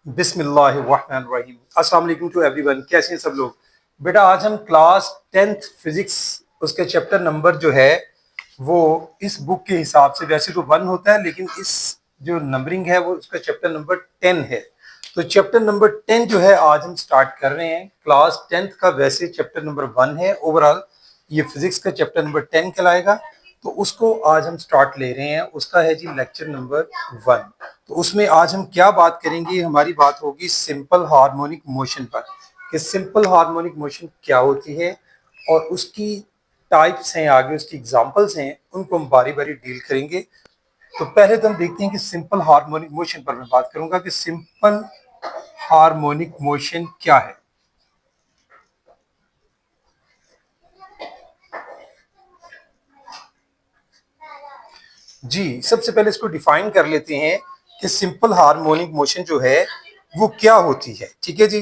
बिस्मिल्लाहिर्रहमानिर्रहीम। अस्सलाम वालेकुम टू एवरीवन। कैसे हैं सब लोग? बेटा आज हम क्लास 10th फिजिक्स उसके चैप्टर नंबर जो है वो इस बुक के हिसाब से वैसे तो 1 होता है, लेकिन इस जो नंबरिंग है वो उसका चैप्टर नंबर 10 है। तो चैप्टर नंबर 10 जो है आज हम स्टार्ट कर रहे हैं। क्लास 10th का वैसे चैप्टर नंबर 1 है, ओवरऑल ये फिजिक्स का चैप्टर नंबर 10 कहलाएगा। तो उसको आज हम स्टार्ट ले रहे हैं। उसका है जी लेक्चर नंबर 1। तो उसमें आज हम क्या बात करेंगे, हमारी बात होगी सिंपल हार्मोनिक मोशन पर, कि सिंपल हार्मोनिक मोशन क्या होती है और उसकी टाइप्स हैं, आगे उसकी एग्जांपल्स हैं, उनको हम बारी बारी डील करेंगे। तो पहले तो हम देखते हैं कि सिंपल हार्मोनिक मोशन पर मैं बात करूंगा कि सिंपल हार्मोनिक मोशन क्या है। जी, सबसे पहले इसको डिफाइन कर लेते हैं कि सिंपल हार्मोनिक मोशन जो है वो क्या होती है। ठीक है जी।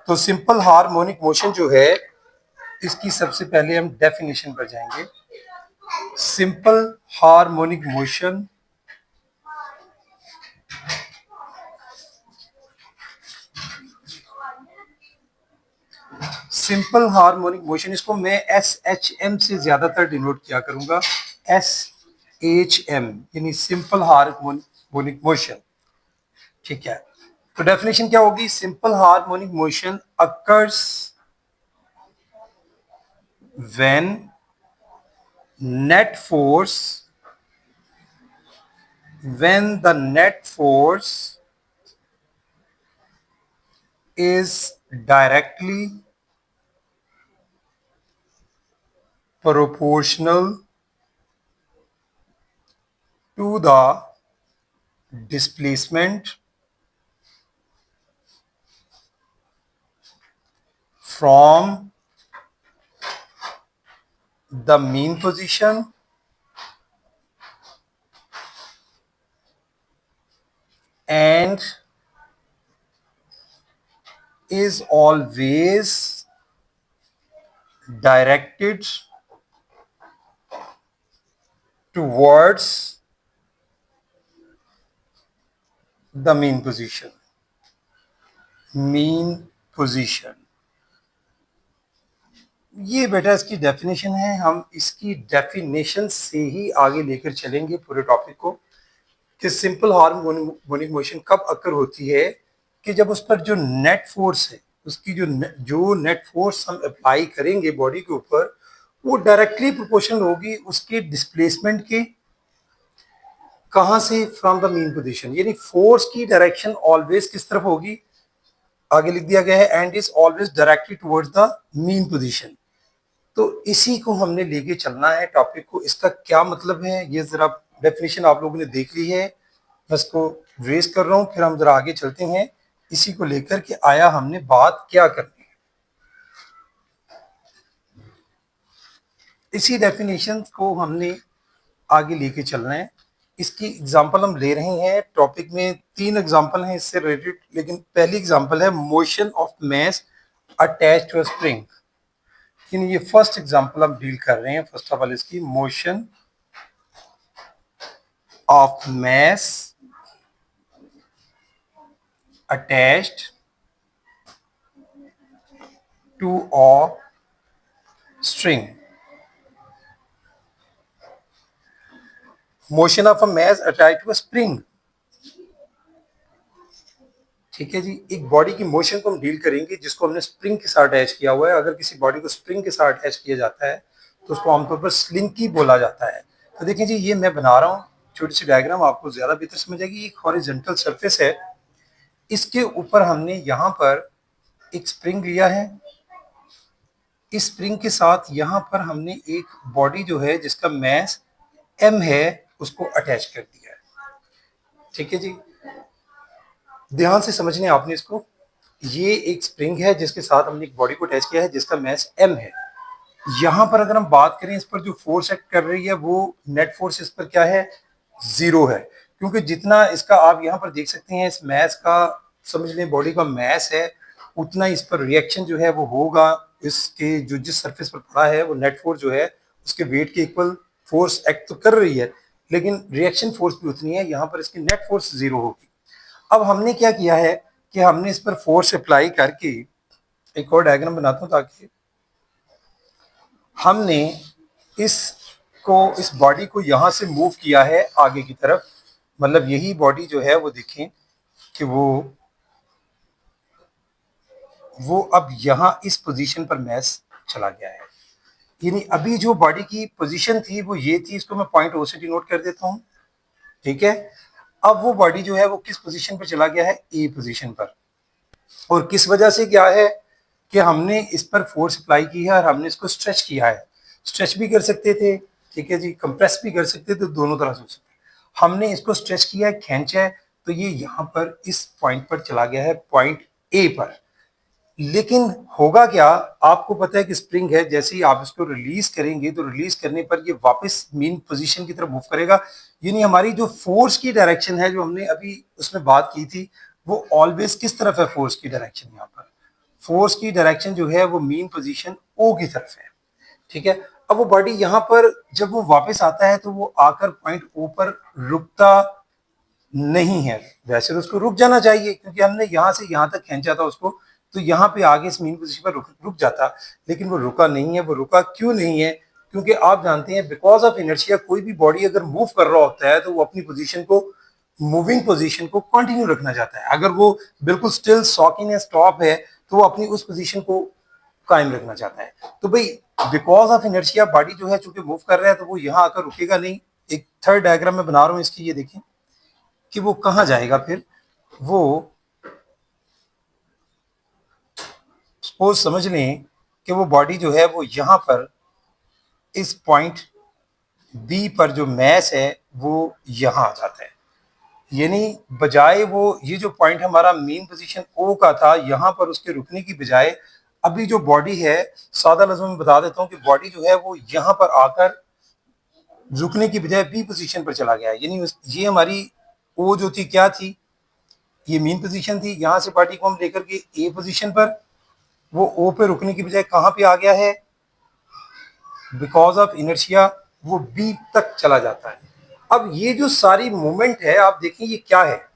तो सिंपल हार्मोनिक मोशन जो है इसकी सबसे पहले हम डेफिनेशन पर जाएंगे। Simple harmonic motion simple harmonic motion, इसको मैं SHM से ज्यादातर डिनोट किया करूंगा, SHM यानी सिंपल हार्मोनिक मोशन। ठीक है। तो डेफिनेशन क्या होगी? Simple harmonic motion occurs when net force when the net force is directly proportional to the displacement from the mean position and is always directed towards the mean position. mean position ये बेटा इसकी definition है। हम इसकी definition से ही आगे लेकर चलेंगे पूरे टॉपिक को, कि सिंपल हार्मोनिक मोशन कब अकर होती है, कि जब उस पर जो नेट फोर्स है, उसकी जो नेट फोर्स हम अप्लाई करेंगे बॉडी के ऊपर, वो डायरेक्टली प्रोपोर्शनल होगी उसके डिस्प्लेसमेंट के। कहां से? फ्रॉम द मीन पोजीशन, यानी फोर्स की डायरेक्शन ऑलवेज किस तरफ होगी? आगे लिख दिया गया है and is always directed towards the mean position. तो इसी को हमने लेके चलना है टॉपिक को। इसका क्या मतलब है ये जरा डेफिनेशन आप लोगों ने देख ली है, मैं इसको रेज कर रहा हूं, फिर हम जरा आगे चलते हैं इसी को लेकर के आया हमने बात क्या करनी है। इसी डेफिनेशन को हमने आगे लेके चलना है। इसकी एग्जांपल हम ले रहे हैं। टॉपिक में 3 एग्जांपल हैं इससे रिलेटेड, लेकिन पहली एग्जांपल है motion of mass attached to a spring. लेकिन ये फर्स्ट एग्जांपल हम डील कर रहे हैं। फर्स्ट ऑफ ऑल इसकी motion of mass attached to a string. Motion of a mass attached to a spring. ठीक है जी। एक बॉडी की मोशन को हम डील करेंगे जिसको हमने स्प्रिंग के साथ अटैच किया हुआ है। अगर किसी बॉडी को स्प्रिंग के साथ अटैच किया जाता है तो उसको आमतौर पर स्लिंकी बोला जाता है। तो देखिए जी, ये मैं बना रहा हूँ छोटी सी डायग्राम, आपको ज्यादा बेहतर समझ आएगी। एक हॉरिजॉन्टल सरफेस है, इसके ऊपर हमने यहाँ पर एक स्प्रिंग लिया है। इस स्प्रिंग के साथ यहाँ पर हमने एक बॉडी जो है जिसका मास m है उसको अटैच कर दिया है। ठीक है जी, ध्यान से समझने आपने इसको। ये एक स्प्रिंग है जिसके साथ हमने एक बॉडी को अटैच किया है जिसका मास m है। यहाँ पर अगर हम बात करें, इस पर जो फोर्स एक्ट कर रही है वो नेट फोर्स इस पर क्या है? 0 है। क्योंकि जितना इसका आप यहाँ पर देख सकते हैं, इस मास का, समझ लें बॉडी का मास है, उतना इस पर रिएक्शन जो है वो होगा। इसके जो जिस सरफेस पर पड़ा है वो नेट फोर्स जो है उसके वेट के इक्वल फोर्स एक्ट तो कर रही है, लेकिन रिएक्शन फोर्स भी उतनी है। यहाँ पर इसकी नेट फोर्स 0 होगी। अब हमने क्या किया है कि हमने इस पर फोर्स अप्लाई करके एक और डायग्राम बनाता हूं ताकि हमने इस बॉडी को यहां से मूव किया है आगे की तरफ, मतलब यही बॉडी जो है वो देखें कि वो अब यहां इस पोजीशन पर मैस चला गया है। यानी अभी जो बॉडी की पोजीशन थी वो ये थी, इसको मैं पॉइंट ओ से डिनोट कर देता हूं, ठीक है। अब वो बॉडी जो है वो किस पोजीशन पर चला गया है, ए पोजीशन पर। और किस वजह से क्या है कि हमने इस पर फोर्स अप्लाई की है और हमने इसको स्ट्रेच किया है। स्ट्रेच भी कर सकते थे, ठीक है जी, कंप्रेस भी कर सकते थे, तो दोनों तरह से हो सकते। हमने इसको स्ट्रेच किया है, खींचा है, तो ये यहाँ पर इस पॉइंट पर चला गया है, पॉइंट ए पर। लेकिन होगा क्या, आपको पता है कि स्प्रिंग है, जैसे ही आप इसको रिलीज करेंगे तो रिलीज करने पर ये वापस मेन पोजीशन की तरफ मूव करेगा। यानी हमारी जो फोर्स की डायरेक्शन है, जो हमने अभी उसमें बात की थी, वो ऑलवेज किस तरफ है, फोर्स की डायरेक्शन। यहाँ पर फोर्स की डायरेक्शन जो है वो मेन पोजीशन ओ की तरफ है, ठीक है। अब वो बॉडी यहाँ पर जब वो वापस आता है तो वो आकर पॉइंट ओ पर रुकता नहीं है। वैसे तो उसको रुक जाना चाहिए क्योंकि हमने यहाँ से यहाँ तक खींचा था उसको, तो यहाँ पे आगे इस मेन पोजीशन पर रुक जाता, लेकिन वो रुका नहीं है। वो रुका क्यों नहीं है, क्योंकि आप जानते हैं बिकॉज ऑफ इनर्शिया कोई भी बॉडी अगर मूव कर रहा होता है तो वो अपनी पोजीशन को, मूविंग पोजीशन को कंटिन्यू रखना चाहता है। अगर वो बिल्कुल स्टिल सॉकिंग या स्टॉप है तो वो अपनी उस पोजीशन को कायम रखना चाहता है। तो भाई बिकॉज ऑफ इनर्शिया बॉडी जो है चूंकि मूव कर रहा है तो वो यहाँ आकर रुकेगा नहीं। एक थर्ड डायग्राम में बना रहा हूँ इसकी, ये देखें कि वो कहां जाएगा फिर। वो सपोज समझ लें कि वो बॉडी जो है वो यहां पर इस पॉइंट बी पर जो मैस है वो यहां आ जाता है। यानी बजाय वो ये जो पॉइंट हमारा मेन पोजीशन ओ का था, यहां पर उसके रुकने की बजाय अभी जो बॉडी है, सादा लफ्जों में बता देता हूं कि बॉडी जो है वो यहां पर आकर रुकने की बजाय बी पोजीशन पर चला गया है। यानी ये हमारी ओ जो थी क्या थी, ये मेन पोजीशन थी। यहां से बॉडी को हम लेकर के ए पोजीशन पर, वो ओ पे रुकने की बजाय कहां पे आ गया है, बिकॉज ऑफ इनर्शिया वो बी तक चला जाता है। अब ये जो सारी मूवमेंट है आप देखें ये क्या है,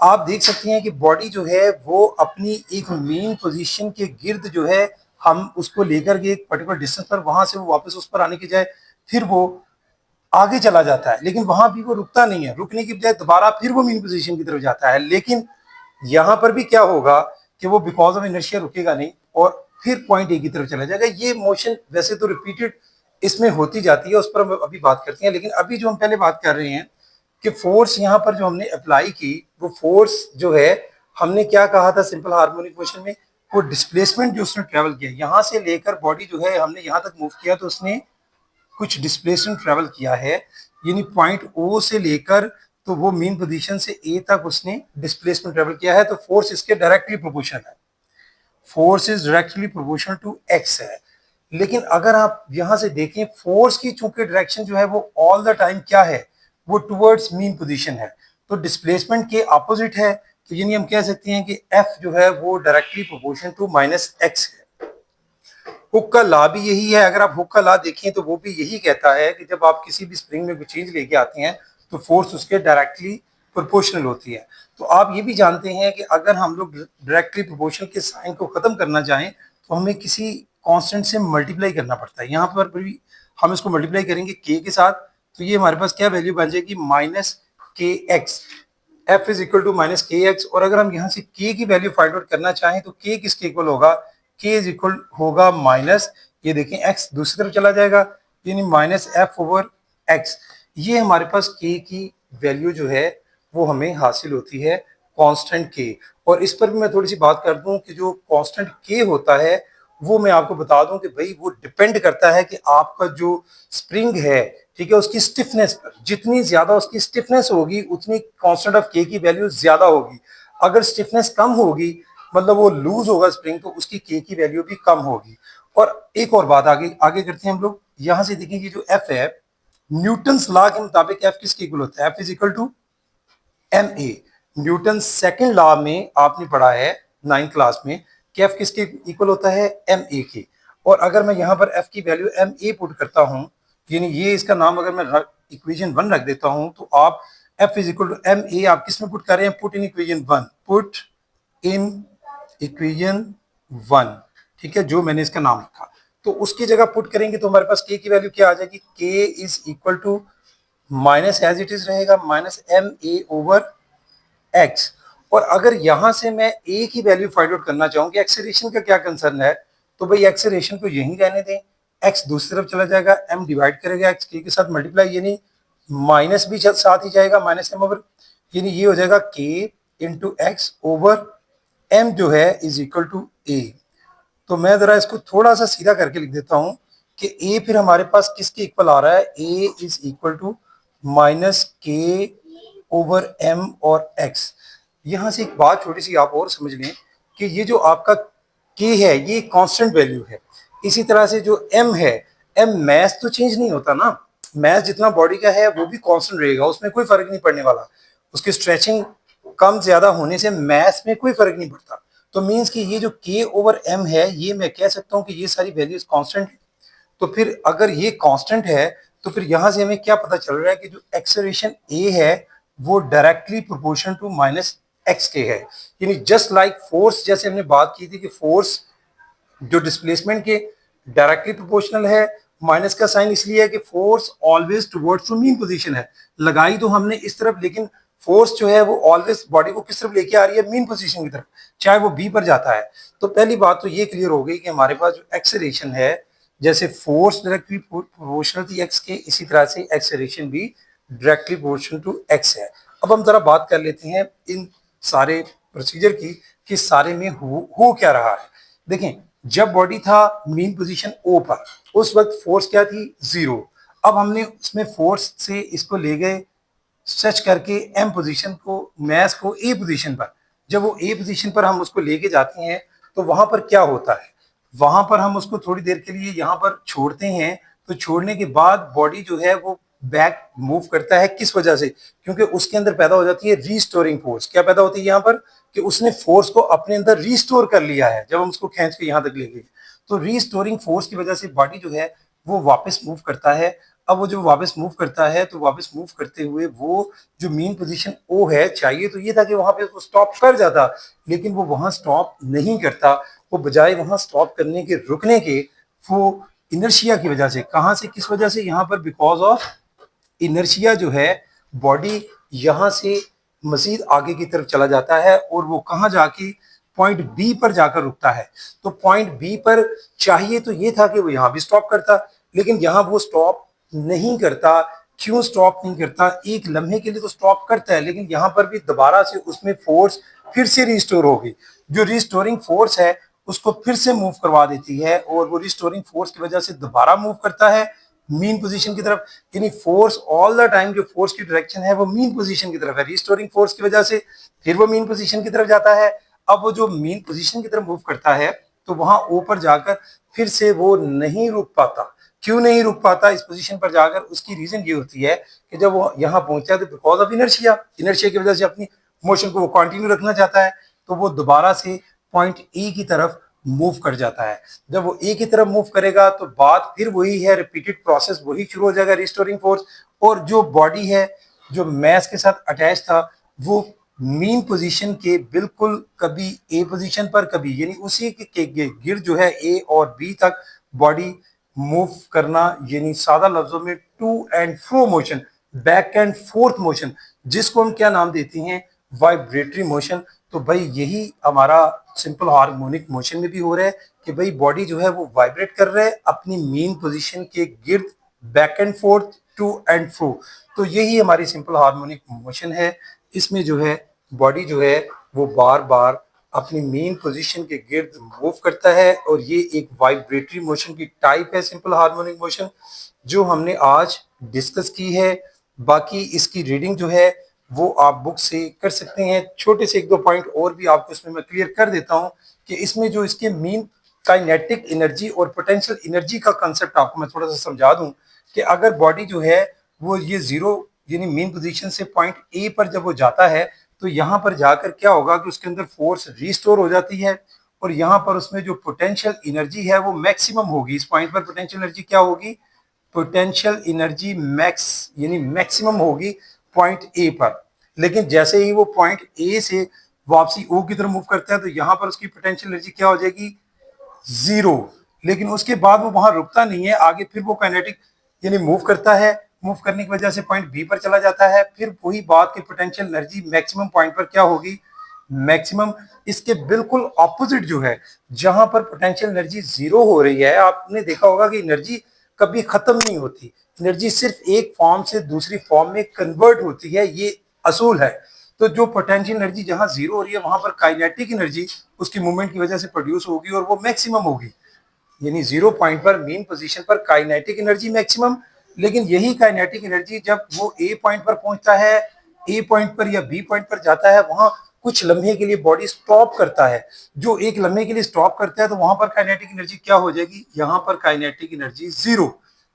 आप देख सकते हैं कि बॉडी जो है वो अपनी एक मेन पोजीशन के गिर्द जो है, हम उसको लेकर के एक पर्टिकुलर डिस्टेंस पर, वहां से वो वापस उस पर आने की बजाय फिर वो आगे चला जाता है, लेकिन वहां भी वो रुकता नहीं है। रुकने की बजाय दोबारा फिर वो मेन पोजीशन की तरफ जाता है। लेकिन यहां पर भी क्या होगा कि वो बिकॉज ऑफ इनर्शिया रुकेगा नहीं और फिर पॉइंट ए की तरफ चला जाएगा। ये मोशन वैसे तो रिपीटेड इसमें होती जाती है, उस पर हम अभी बात करते हैं। लेकिन अभी जो हम पहले बात कर रहे हैं कि फोर्स यहाँ पर जो हमने अप्लाई की, वो फोर्स जो है हमने क्या कहा था सिंपल हार्मोनिक मोशन में, वो डिस्प्लेसमेंट जो उसने ट्रेवल किया यहां से लेकर बॉडी जो है हमने यहां तक मूव किया, तो उसने कुछ डिस्प्लेसमेंट ट्रेवल किया है। यानी पॉइंट ओ से लेकर तो वो मेन पोजीशन से ए तक उसने डिस्प्लेसमेंट ट्रेवल किया है, तो फोर्स इसके डायरेक्टली प्रोपोर्शनल है। Force is directly proportional to x है। लेकिन अगर आप यहां से देखें, फोर्स की चूंकि डायरेक्शन जो है वो ऑल द टाइम क्या है, वो टुवर्ड्स मीन पोजीशन है, तो डिस्प्लेसमेंट के अपोजिट है। तो यानी हम कह सकते हैं कि एफ जो है वो directly proportional to minus x है। हुक का लॉ भी यही है। अगर आप हुक का लॉ देखें तो वो भी यही कहता है कि जब आप किसी भी स्प्रिंग में कोई चीज लेके आते हैं तो फोर्स उसके डायरेक्टली प्रोपोर्शनल होती है। तो आप ये भी जानते हैं कि अगर हम लोग डायरेक्टली प्रोपोर्शनल के साइन को खत्म करना चाहें तो हमें किसी कांस्टेंट से मल्टीप्लाई करना पड़ता है। यहाँ पर भी हम इसको मल्टीप्लाई करेंगे के के साथ, तो ये हमारे पास क्या वैल्यू बन जाएगी, minus k x. F is equal to minus k x. और अगर हम यहाँ से के की वैल्यू फाइंड आउट करना चाहें तो के किसके इक्वल होगा, के इज इक्वल होगा माइनस, ये देखें एक्स दूसरी तरफ चला जाएगा, यानी माइनस एफ ओवर एक्स। ये हमारे पास के की वैल्यू जो है वो हमें हासिल होती है कांस्टेंट के। और इस पर भी मैं थोड़ी सी बात कर दूं कि जो कांस्टेंट के होता है वो मैं आपको बता दूं कि भाई वो डिपेंड करता है कि आपका जो स्प्रिंग है, ठीक है, उसकी स्टिफनेस पर। जितनी ज्यादा उसकी स्टिफनेस होगी उतनी कांस्टेंट ऑफ के की वैल्यू ज्यादा होगी। अगर स्टिफनेस कम होगी, मतलब वो लूज होगा स्प्रिंग, तो उसकी के की वैल्यू भी कम होगी। और एक और बात आगे आगे करते हैं हम लोग। यहां से देखेंगे जो एफ है, न्यूटन्स लॉ के मुताबिक एफ किसके इक्वल होता है, F is equal to m a. Newton second law में आपने पढ़ा है 9th क्लास में कि एफ किसके इक्वल होता है, एम ए के। और अगर मैं यहाँ पर एफ की वैल्यू एम ए पुट करता हूँ, यानी ये इसका नाम अगर मैं इक्वेशन 1 रख देता हूँ, तो आप F is equal to m a आप किस में पुट कर रहे हैं, put in equation 1, put in equation 1, ठीक है, जो मैंने इसका नाम रखा। तो उसकी जगह पुट करेंगे तो हमारे पास के की वैल्यू क्या आ जाएगी, k is equal to minus as it is रहेगा minus m a over x. और अगर यहां से मैं ए की वैल्यू फाइंड आउट करना चाहूँ कि एक्सेलरेशन का क्या कंसर्न है, तो भाई एक्सेलरेशन को यहीं रहने दें, एक्स दूसरी तरफ चला जाएगा, एम डिवाइड करेगा एक्स के साथ मल्टीप्लाई, यानी माइनस भी साथ ही जाएगा माइनस एम ओवर, यानी ये हो जाएगा के इंटू एक्स ओवर एम जो है इज इक्वल टू ए। तो मैं जरा इसको थोड़ा सा सीधा करके लिख देता हूं कि ए फिर हमारे पास किसके इक्वल आ रहा है, ए इज इक्वल टू माइनस के ओवर एम और एक्स। यहां से एक बात छोटी सी आप और समझ लें कि ये जो आपका के है ये कांस्टेंट वैल्यू है, इसी तरह से जो एम है, एम मैथ तो चेंज नहीं होता ना, मैथ जितना बॉडी का है वो भी कांस्टेंट रहेगा, उसमें कोई फर्क नहीं पड़ने वाला, उसकी स्ट्रेचिंग कम ज्यादा होने से मैथ में कोई फर्क नहीं पड़ता। तो मीन्स कि ये जो के ओवर एम है ये मैं कह सकता हूं कि ये सारी वैल्यूज कांस्टेंट है। तो फिर अगर ये कांस्टेंट है तो फिर यहां से हमें क्या पता चल रहा है कि जो एक्सेलरेशन ए है वो directly proportional to minus x के है, यानी जस्ट लाइक फोर्स, जैसे हमने बात की थी कि फोर्स जो डिस्प्लेसमेंट के डायरेक्टली प्रोपोर्शनल है, माइनस का साइन इसलिए है कि force always towards to mean position है, लगाई तो हमने इस तरफ लेकिन फोर्स जो है वो ऑलवेज बॉडी को किस तरफ लेके आ रही है, मीन पोजीशन की तरफ, चाहे वो बी पर जाता है। तो पहली बात तो ये क्लियर हो गई कि हमारे पास जो एक्सेलरेशन है, जैसे फोर्स डायरेक्टली प्रोपोर्शनल थी एक्स के, इसी तरह से एक्सेलरेशन भी डायरेक्टली प्रोपोर्शनल टू एक्स है। अब हम जरा बात कर लेते हैं इन सारे प्रोसीजर की कि सारे में हो क्या रहा है। देखें, जब बॉडी था मीन पोजीशन ओ पर, उस वक्त फोर्स क्या थी, जीरो। अब हमने उसमें फोर्स से इसको ले गए सच करके एम पोजीशन को, मैस को ए पोजीशन पर। जब वो ए पोजीशन पर हम उसको लेके जाते हैं तो वहां पर क्या होता है, वहां पर हम उसको थोड़ी देर के लिए यहाँ पर छोड़ते हैं, तो छोड़ने के बाद बॉडी जो है वो बैक मूव करता है, किस वजह से, क्योंकि उसके अंदर पैदा हो जाती है रीस्टोरिंग फोर्स। क्या पैदा होती है यहाँ पर, कि उसने फोर्स को अपने अंदर रीस्टोर कर लिया है जब हम उसको खींच के यहाँ तक ले गए। तो रीस्टोरिंग फोर्स की वजह से बॉडी जो है वो वापस मूव करता है। अब वो जो वापस मूव करता है तो वापस मूव करते हुए वो जो मेन पोजीशन ओ है, चाहिए तो ये था कि वहां पे वो स्टॉप कर जाता, लेकिन वो वहां स्टॉप नहीं करता, वो बजाय वहां स्टॉप करने के, रुकने के, वो इनर्शिया की वजह से, कहां से, किस वजह से, यहाँ पर बिकॉज ऑफ इनर्शिया जो है बॉडी यहां से मजीद आगे की तरफ चला जाता है और वो कहां जाके पॉइंट बी पर जाकर रुकता है। तो पॉइंट बी पर चाहिए तो ये था कि वो यहां भी स्टॉप करता, लेकिन यहां वो स्टॉप नहीं करता। क्यों स्टॉप नहीं करता, एक लम्हे के लिए तो स्टॉप करता है, लेकिन यहां पर भी दोबारा से उसमें फोर्स फिर से रिस्टोर होगी, जो रिस्टोरिंग फोर्स है उसको फिर से मूव करवा देती है, और वो रिस्टोरिंग फोर्स की वजह से दोबारा मूव करता है मीन पोजीशन की तरफ। यानी फोर्स ऑल द टाइम, जो फोर्स की डायरेक्शन है वो मीन पोजीशन की तरफ है, रिस्टोरिंग फोर्स की वजह से फिर वो मीन पोजीशन की तरफ जाता है। अब वो जो मीन पोजीशन की तरफ मूव करता है तो वहां ऊपर जाकर फिर से वो नहीं रुक पाता। क्यों नहीं रुक पाता इस पोजीशन पर जाकर, उसकी रीजन ये होती है कि जब वो यहाँ पहुंचता है तो बिकॉज ऑफ इनर्शिया, इनर्शिया की वजह से अपनी मोशन को वो कंटिन्यू रखना चाहता है, तो वो दोबारा से पॉइंट ए की तरफ मूव कर जाता है। जब वो ए की तरफ मूव करेगा तो बात फिर वही है, रिपीटेड प्रोसेस वही शुरू हो जाएगा, रिस्टोरिंग फोर्स। और जो बॉडी है जो मैस के साथ अटैच था वो मीन पोजीशन के बिल्कुल कभी ए पोजीशन पर, कभी यानी उसी के गिर्द जो है ए और बी तक बॉडी मूव करना, यानी सादा लफ्जों में to and fro motion, back and forth motion, जिसको हम क्या नाम देते हैं, वाइब्रेटरी मोशन। तो भाई यही हमारा सिंपल हार्मोनिक मोशन में भी हो रहा है कि भाई बॉडी जो है वो वाइब्रेट कर रहा है अपनी मेन पोजीशन के गिर्द, back and forth, to and fro. तो यही हमारी सिंपल हार्मोनिक मोशन है। इसमें जो है बॉडी जो है वो बार बार अपनी मेन पोजीशन के गिर्द मूव करता है, और ये एक वाइब्रेटरी मोशन की टाइप है सिंपल हार्मोनिक मोशन, जो हमने आज डिस्कस की है। बाकी इसकी रीडिंग जो है वो आप बुक से कर सकते हैं। छोटे से एक दो पॉइंट और भी आपको इसमें मैं क्लियर कर देता हूं कि इसमें जो इसके मीन काइनेटिक एनर्जी और पोटेंशियल एनर्जी का कंसेप्ट आपको मैं थोड़ा सा समझा दूं कि अगर बॉडी जो है वो ये जीरो यानी मेन पोजीशन से पॉइंट ए पर जब वो जाता है तो यहाँ पर जाकर क्या होगा कि उसके अंदर फोर्स रिस्टोर हो जाती है, और यहाँ पर उसमें जो पोटेंशियल एनर्जी है वो मैक्सिमम होगी। इस पॉइंट पर पोटेंशियल एनर्जी क्या होगी, पोटेंशियल एनर्जी मैक्स यानी मैक्सिमम होगी पॉइंट ए पर। लेकिन जैसे ही वो पॉइंट ए से वापसी ओ की तरफ मूव करता है तो यहाँ पर उसकी पोटेंशियल एनर्जी क्या हो जाएगी, जीरो। लेकिन उसके बाद वो वहां रुकता नहीं है, आगे फिर वो काइनेटिक यानी मूव करता है, मूव करने की वजह से पॉइंट बी पर चला जाता है, फिर वही बात की पोटेंशियल एनर्जी मैक्सिमम पॉइंट पर क्या होगी, मैक्सिमम। इसके बिल्कुल ऑपोजिट जो है, जहां पर पोटेंशियल एनर्जी जीरो हो रही है, आपने देखा होगा कि एनर्जी कभी खत्म नहीं होती, एनर्जी सिर्फ एक फॉर्म से दूसरी फॉर्म में कन्वर्ट होती है, ये असूल है। तो जो पोटेंशियल एनर्जी जहां जीरो हो रही है वहां पर काइनेटिक एनर्जी उसकी मूवमेंट की वजह से प्रोड्यूस होगी और वो मैक्सिमम होगी, यानी जीरो पॉइंट पर मेन पोजीशन पर काइनेटिक एनर्जी मैक्सिमम। लेकिन यही काइनेटिक एनर्जी जब वो ए पॉइंट पर पहुंचता है, ए पॉइंट पर या बी पॉइंट पर जाता है, वहां कुछ लम्हे के लिए बॉडी स्टॉप करता है, जो एक लम्हे के लिए स्टॉप करता है तो वहां पर काइनेटिक एनर्जी क्या हो जाएगी, यहां पर kinetic energy zero,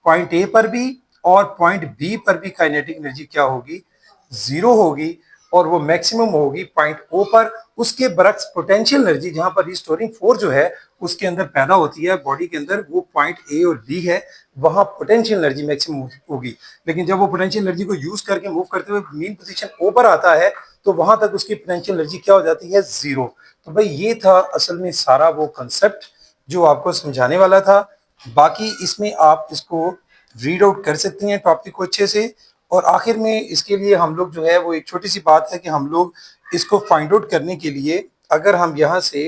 point A पर भी और पॉइंट बी पर भी काइनेटिक एनर्जी क्या होगी, जीरो होगी, और वो मैक्सिमम होगी पॉइंट ओ पर। उसके बरक्स पोटेंशियल एनर्जी जहां पर रिस्टोरिंग फोर्स जो है उसके अंदर पैदा होती है बॉडी के अंदर, वो पॉइंट ए और बी है, वहां पोटेंशियल एनर्जी मैक्सिमम होगी। लेकिन जब वो पोटेंशियल एनर्जी को यूज करके मूव करते हुए मेन पोजीशन ओ पर आता है तो वहां तक उसकी पोटेंशियल एनर्जी क्या हो जाती है, जीरो। तो भाई ये था असल में सारा वो कंसेप्ट जो आपको समझाने वाला था। बाकी इसमें आप इसको रीड आउट कर सकते हैं टॉपिक को अच्छे से। और आखिर में इसके लिए हम लोग जो है वो एक छोटी सी बात है कि हम लोग इसको फाइंड आउट करने के लिए, अगर हम यहाँ से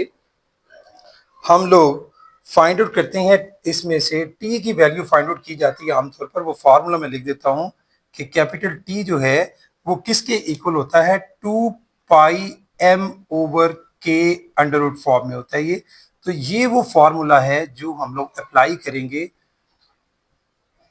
हम लोग फाइंड आउट करते हैं, इसमें से टी की वैल्यू फाइंड आउट की जाती है आमतौर पर, वो फार्मूला मैं लिख देता हूँ कि कैपिटल टी जो है वो किसके इक्वल होता है, 2 पाई m/k अंडर रूट फॉर्म में होता है ये। तो ये वो फार्मूला है जो हम लोग अप्लाई करेंगे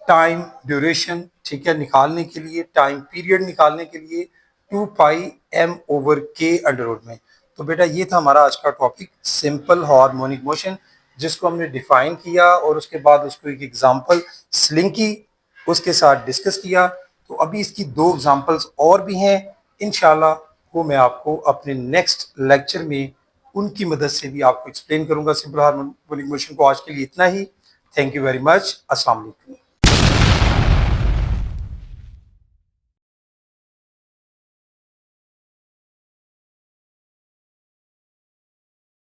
टाइम ड्यूरेशन, ठीक है, निकालने के लिए, टाइम पीरियड निकालने के लिए 2 पाई m/k अंडर रूट में। तो बेटा ये था हमारा आज का टॉपिक, सिंपल हार्मोनिक मोशन, जिसको हमने डिफाइन किया और उसके बाद उसको एक एग्जांपल स्लिंकी उसके साथ डिस्कस किया। तो अभी इसकी 2 एग्जांपल्स और भी हैं, इंशाल्लाह वो मैं आपको अपने नेक्स्ट लेक्चर में उनकी मदद से भी आपको एक्सप्लेन करूंगा सिंपल हार्मोनिक मोशन को। आज के लिए इतना ही, थैंक यू वेरी मच, अस्सलाम वालेकुम।